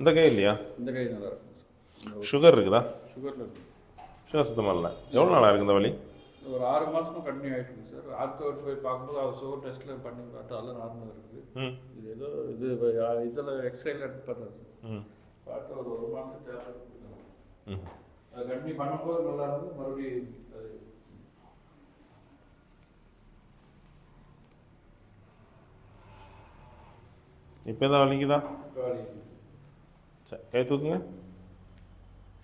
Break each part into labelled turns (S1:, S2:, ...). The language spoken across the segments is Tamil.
S1: இந்த கை இல்லையா?
S2: இந்த கை நல்லா இருக்கும்.
S1: சுகர் இருக்குதா?
S2: சுகரில் இருக்குது.
S1: சுகர் சுத்தமாக இல்லை. எவ்வளோ நாளாக இருக்குது இந்த வலி?
S2: ஒரு 6 மாதமாக கண்டினியூ ஆகிட்டு சார். ஆர்த்தோட் போய் பார்க்கும்போது அவர் சுகர் டெஸ்ட்டில் பண்ணி பார்த்தா அதெல்லாம் நார்மல் இருக்குது. இது ஏதோ இதில் எக்ஸ்ரேல எடுத்து பார்த்தா சார். பார்த்து ஒரு மாதம் தேவை. அது கண்டினியூ பண்ணும்போது நல்லா இருந்து மறுபடியும் அது
S1: இப்போ எதாவது வலிக்குதா?
S2: காலி
S1: சரி, கை தூக்குங்க.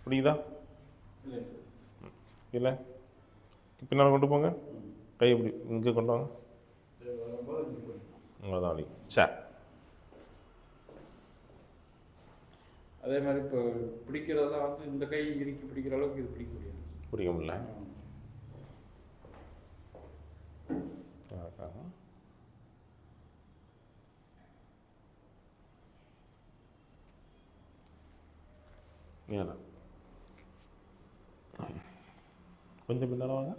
S1: பிடிக்குதா?
S2: இல்லை
S1: இல்லை, பின்னால் கொண்டு போங்க. கை இப்படி இங்கே கொண்டு வாங்க. அவ்வளோதான் வலி. சரி,
S2: அதே மாதிரி இப்போ பிடிக்கிறதெல்லாம் வந்து இந்த கை இறுக்கி பிடிக்கிற அளவுக்கு இது பிடிக்க முடியாது.
S1: பிடிக்க முடியல. கொஞ்சம் பின்னால் வாங்க.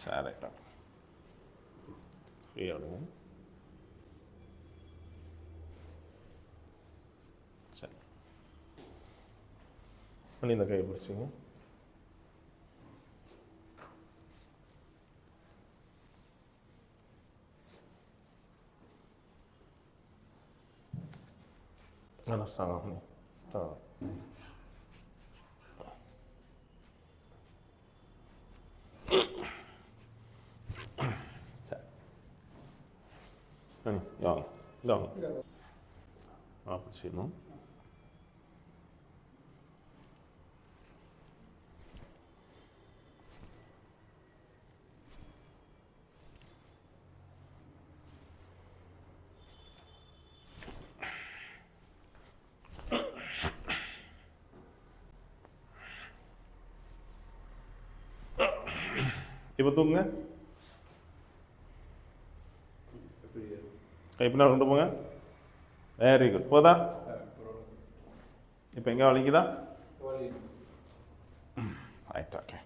S1: சரி, ரைட்டா. ஃப்ரீயாக விடுங்க. சரி, பண்ணி இந்த கையை பிடிச்சிங்க. நல்லா ஸ்ட்ராங். ஸ்ட்ராங். சரி, வாங்க. இல்லை வாங்க. பிடிச்சிடணும். இப்போ தூக்குங்க. கை பின்னால் கொண்டு போங்க. Very good. போதா? இப்போ எங்கே வலிக்குதா? Right, okay.